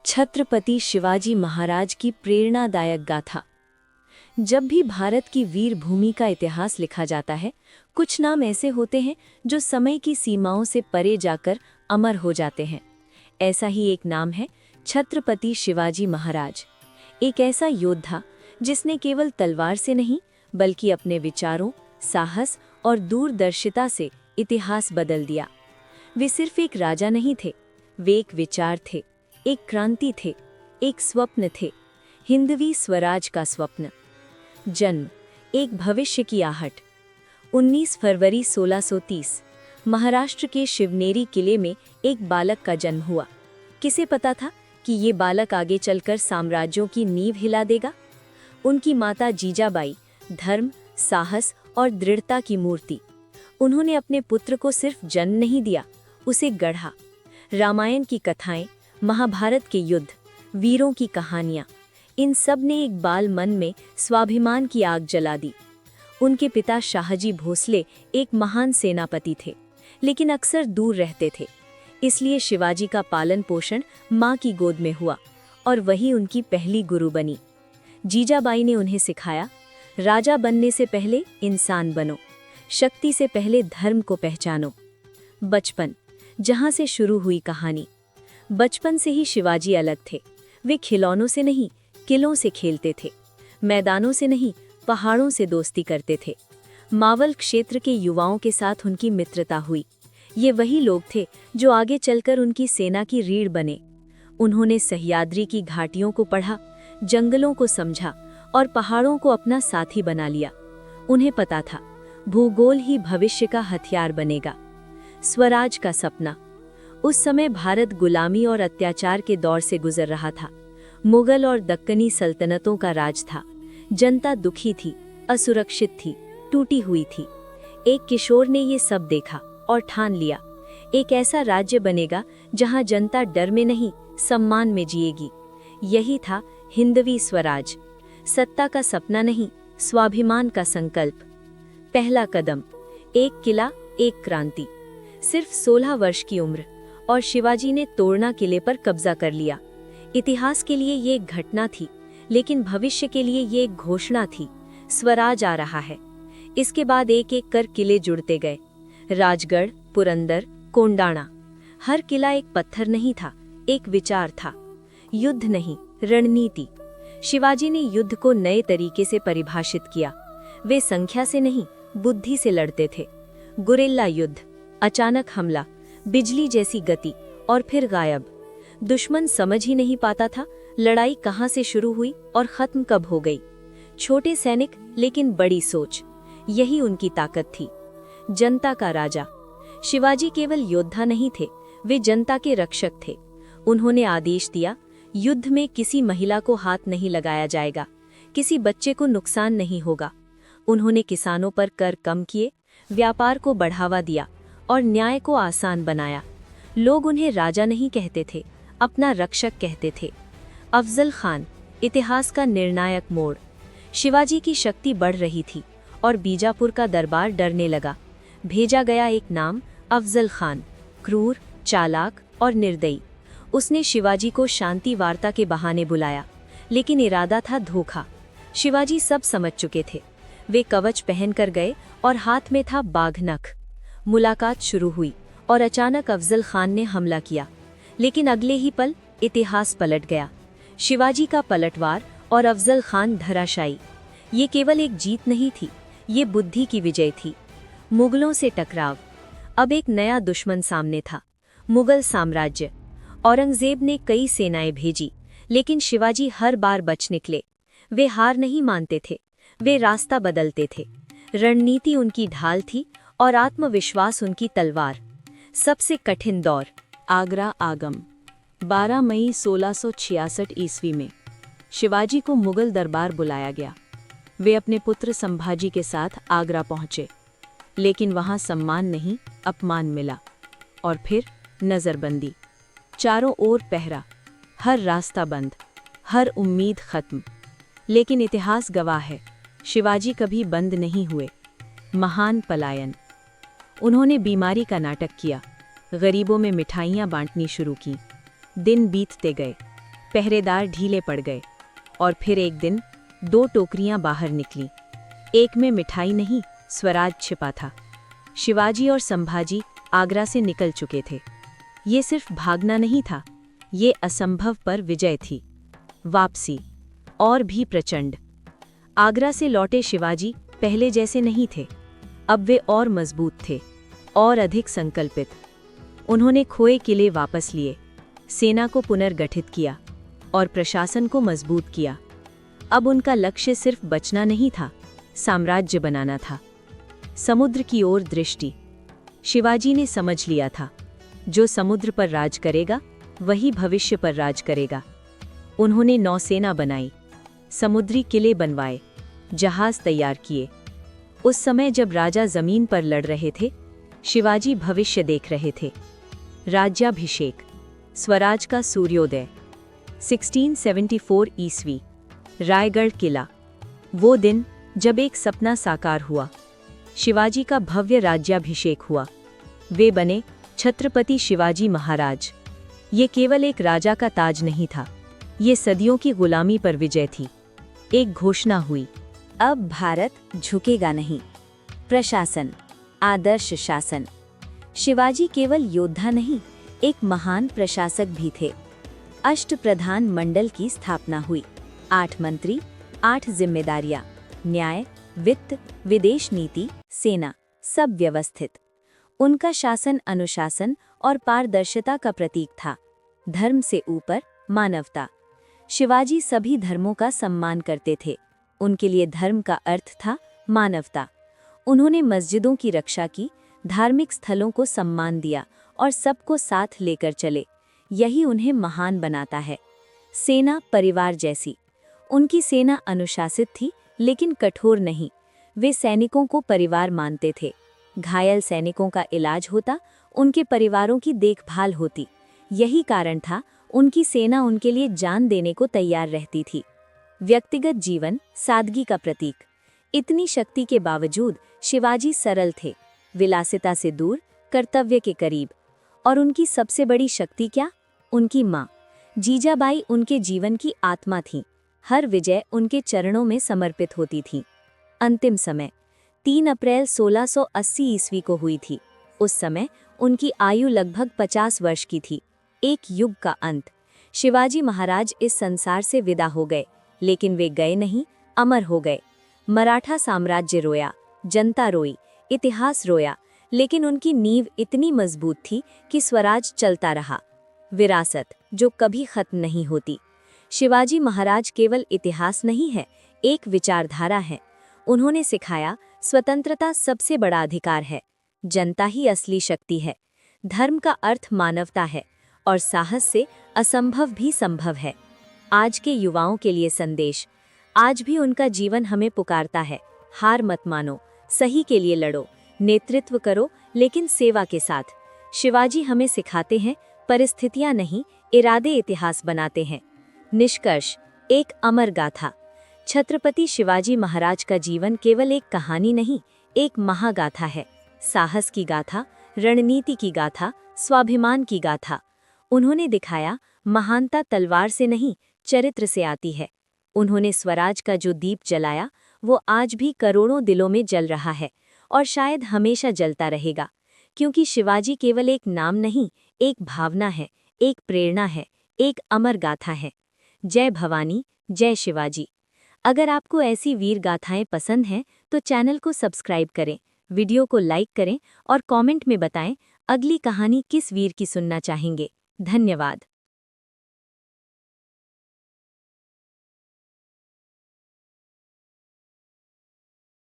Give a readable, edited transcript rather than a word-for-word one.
छत्रपति शिवाजी महाराज की प्रेरणादायक गाथा। जब भी भारत की वीर भूमि का इतिहास लिखा जाता है, कुछ नाम ऐसे होते हैं जो समय की सीमाओं से परे जाकर अमर हो जाते हैं। ऐसा ही एक नाम है छत्रपति शिवाजी महाराज। एक ऐसा योद्धा जिसने केवल तलवार से नहीं बल्कि अपने विचारों, साहस और दूरदर्शिता से इतिहास बदल दिया। वे सिर्फ एक राजा नहीं थे, वे एक विचार थे, एक क्रांति थे, एक स्वप्न थे, हिंदवी स्वराज का स्वप्न। जन्म, एक भविष्य की आहट। 19 फरवरी 1630 महाराष्ट्र के शिवनेरी किले में एक बालक का जन्म हुआ। किसे पता था कि ये बालक आगे चलकर साम्राज्यों की नींव हिला देगा? उनकी माता जीजाबाई धर्म, साहस और दृढ़ता की मूर्ति। उन्होंने अपने पुत्र को सिर्फ जन्म नहीं दिया, उसे गढ़ा। रामायण की कथाएं, महाभारत के युद्ध, वीरों की कहानियां, इन सब ने एक बाल मन में स्वाभिमान की आग जला दी। उनके पिता शाहजी भोसले एक महान सेनापति थे, लेकिन अक्सर दूर रहते थे। इसलिए शिवाजी का पालन पोषण माँ की गोद में हुआ और वही उनकी पहली गुरु बनी। जीजाबाई ने उन्हें सिखाया, राजा बनने से पहले इंसान बनो, शक्ति से पहले धर्म को पहचानो। बचपन, जहाँ से शुरू हुई कहानी। बचपन से ही शिवाजी अलग थे। वे खिलौनों से नहीं, किलों से खेलते थे। मैदानों से नहीं, पहाड़ों से दोस्ती करते थे। मावल क्षेत्र के युवाओं के साथ उनकी मित्रता हुई। ये वही लोग थे जो आगे चलकर उनकी सेना की रीढ़ बने। उन्होंने सह्याद्री की घाटियों को पढ़ा, जंगलों को समझा और पहाड़ों को अपना साथी बना लिया। उन्हें पता था, भूगोल ही भविष्य का हथियार बनेगा। स्वराज का सपना। उस समय भारत गुलामी और अत्याचार के दौर से गुजर रहा था। मुगल और दक्कनी सल्तनतों का राज था। जनता दुखी थी, असुरक्षित थी, टूटी हुई थी। एक किशोर ने ये सब देखा और ठान लिया, एक ऐसा राज्य बनेगा जहां जनता डर में नहीं, सम्मान में जिएगी। यही था हिंदवी स्वराज। सत्ता का सपना नहीं, स्वाभिमान का संकल्प। पहला कदम, एक किला, एक क्रांति। सिर्फ 16 वर्ष की उम्र और शिवाजी ने तोड़ना किले पर कब्जा कर लिया। इतिहास के लिए ये एक घटना थी, लेकिन भविष्य के लिए ये एक घोषणा थी, स्वराज आ रहा है। इसके बाद एक एक कर किले जुड़ते गए। राजगढ़, पुरंदर, कोंडाणा। हर किला एक पत्थर नहीं था, एक विचार था। युद्ध नहीं, रणनीति। शिवाजी ने युद्ध को नए तरीके से परिभाषित किया। वे संख्या से नहीं, बुद्धि से लड़ते थे। गुरिल्ला युद्ध, अचानक हमला, बिजली जैसी गति और फिर गायब। दुश्मन समझ ही नहीं पाता था लड़ाई कहां से शुरू हुई और खत्म कब हो गई। छोटे सैनिक लेकिन बड़ी सोच, यही उनकी ताकत थी। जनता का राजा। शिवाजी केवल योद्धा नहीं थे, वे जनता के रक्षक थे। उन्होंने आदेश दिया, युद्ध में किसी महिला को हाथ नहीं लगाया जाएगा, किसी बच्चे को नुकसान नहीं होगा। उन्होंने किसानों पर कर कम किए, व्यापार को बढ़ावा दिया और न्याय को आसान बनाया। लोग उन्हें राजा नहीं कहते थे, अपना रक्षक कहते थे। अफजल खान, इतिहास का निर्णायक मोड़। शिवाजी की शक्ति बढ़ रही थी और बीजापुर का दरबार डरने लगा। भेजा गया एक नाम, अफजल खान, क्रूर, चालाक और निर्दयी। उसने शिवाजी को शांति वार्ता के बहाने बुलाया, लेकिन इरादा था धोखा। शिवाजी सब समझ चुके थे। वे कवच पहनकर गए और हाथ में था बाघनख। मुलाकात शुरू हुई और अचानक अफजल खान ने हमला किया, लेकिन अगले ही पल इतिहास पलट गया। शिवाजी का पलटवार और अफजल खान धराशायी। ये केवल एक जीत नहीं थी, ये बुद्धि की विजय थी। मुगलों से टकराव। अब एक नया दुश्मन सामने था, मुगल साम्राज्य। औरंगजेब ने कई सेनाएं भेजी, लेकिन शिवाजी हर बार बच निकले। वे हार नहीं मानते थे, वे रास्ता बदलते थे। रणनीति उनकी ढाल थी और आत्मविश्वास उनकी तलवार। सबसे कठिन दौर, आगरा आगम। 12 मई 1666 ईस्वी में शिवाजी को मुगल दरबार बुलाया गया। वे अपने पुत्र संभाजी के साथ आगरा पहुंचे, लेकिन वहां सम्मान नहीं, अपमान मिला। और फिर नजरबंदी। चारों ओर पहरा, हर रास्ता बंद, हर उम्मीद खत्म। लेकिन इतिहास गवाह है, शिवाजी कभी बंद नहीं हुए। महान पलायन। उन्होंने बीमारी का नाटक किया, गरीबों में मिठाइयाँ बांटनी शुरू की। दिन बीतते गए, पहरेदार ढीले पड़ गए और फिर एक दिन 2 टोकरियां बाहर निकली। एक में मिठाई नहीं, स्वराज छिपा था। शिवाजी और संभाजी आगरा से निकल चुके थे। ये सिर्फ भागना नहीं था, ये असंभव पर विजय थी। वापसी और भी प्रचंड। आगरा से लौटे शिवाजी पहले जैसे नहीं थे। अब वे और मजबूत थे और अधिक संकल्पित। उन्होंने खोए किले वापस लिए, सेना को पुनर्गठित किया और प्रशासन को मजबूत किया। अब उनका लक्ष्य सिर्फ बचना नहीं था, साम्राज्य बनाना था। समुद्र की ओर दृष्टि। शिवाजी ने समझ लिया था, जो समुद्र पर राज करेगा वही भविष्य पर राज करेगा। उन्होंने नौसेना बनाई, समुद्री किले बनवाए, जहाज तैयार किए। उस समय जब राजा जमीन पर लड़ रहे थे, शिवाजी भविष्य देख रहे थे। राज्याभिषेक, स्वराज का सूर्योदय। 1674 ईस्वी, रायगढ़ किला। वो दिन जब एक सपना साकार हुआ। शिवाजी का भव्य राज्याभिषेक हुआ। वे बने छत्रपति शिवाजी महाराज। ये केवल एक राजा का ताज नहीं था, ये सदियों की गुलामी पर विजय थी। एक घोषणा हुई, अब भारत झुकेगा नहीं। प्रशासन, आदर्श शासन। शिवाजी केवल योद्धा नहीं, एक महान प्रशासक भी थे। अष्टप्रधान मंडल की स्थापना हुई। 8 मंत्री, 8 जिम्मेदारियां, न्याय, वित्त, विदेश नीति, सेना, सब व्यवस्थित। उनका शासन अनुशासन और पारदर्शिता का प्रतीक था। धर्म से ऊपर मानवता। शिवाजी सभी धर्मों का सम्मान करते थे। उनके लिए धर्म का अर्थ था मानवता। उन्होंने मस्जिदों की रक्षा की, धार्मिक स्थलों को सम्मान दिया और सबको साथ लेकर चले। यही उन्हें महान बनाता है। सेना परिवार जैसी। उनकी सेना अनुशासित थी, लेकिन कठोर नहीं। वे सैनिकों को परिवार मानते थे। घायल सैनिकों का इलाज होता, उनके परिवारों की देखभाल होती। यही कारण था उनकी सेना उनके लिए जान देने को तैयार रहती थी। व्यक्तिगत जीवन, सादगी का प्रतीक। इतनी शक्ति के बावजूद शिवाजी सरल थे, विलासिता से दूर, कर्तव्य के करीब। और उनकी सबसे बड़ी शक्ति क्या? उनकी माँ जीजाबाई उनके जीवन की आत्मा थी। हर विजय उनके चरणों में समर्पित होती थी। अंतिम समय 3 अप्रैल 1680 ईस्वी को हुई थी। उस समय उनकी आयु लगभग 50 वर्ष की थी। एक युग का अंत। शिवाजी महाराज इस संसार से विदा हो गए, लेकिन वे गए नहीं, अमर हो गए। मराठा साम्राज्य रोया, जनता रोई, इतिहास रोया, लेकिन उनकी नींव इतनी मजबूत थी कि स्वराज चलता रहा। विरासत जो कभी खत्म नहीं होती। शिवाजी महाराज केवल इतिहास नहीं है, एक विचारधारा है। उन्होंने सिखाया, स्वतंत्रता सबसे बड़ा अधिकार है, जनता ही असली शक्ति है, धर्म का अर्थ मानवता है और साहस से असंभव भी संभव है। आज के युवाओं के लिए संदेश। आज भी उनका जीवन हमें पुकारता है, हार मत मानो, सही के लिए लड़ो, नेतृत्व करो लेकिन सेवा के साथ। शिवाजी हमें सिखाते हैं, परिस्थितियां नहीं, इरादे इतिहास बनाते हैं। निष्कर्ष, एक अमर गाथा। छत्रपति शिवाजी महाराज का जीवन केवल एक कहानी नहीं, एक महागाथा है। साहस की गाथा, रणनीति की गाथा, स्वाभिमान की गाथा। उन्होंने दिखाया, महानता तलवार से नहीं, चरित्र से आती है। उन्होंने स्वराज का जो दीप जलाया, वो आज भी करोड़ों दिलों में जल रहा है और शायद हमेशा जलता रहेगा, क्योंकि शिवाजी केवल एक नाम नहीं, एक भावना है, एक प्रेरणा है, एक अमर गाथा है। जय भवानी, जय शिवाजी। अगर आपको ऐसी वीर गाथाएं पसंद हैं तो चैनल को सब्सक्राइब करें, वीडियो को लाइक करें और कमेंट में बताएं अगली कहानी किस वीर की सुनना चाहेंगे। धन्यवाद।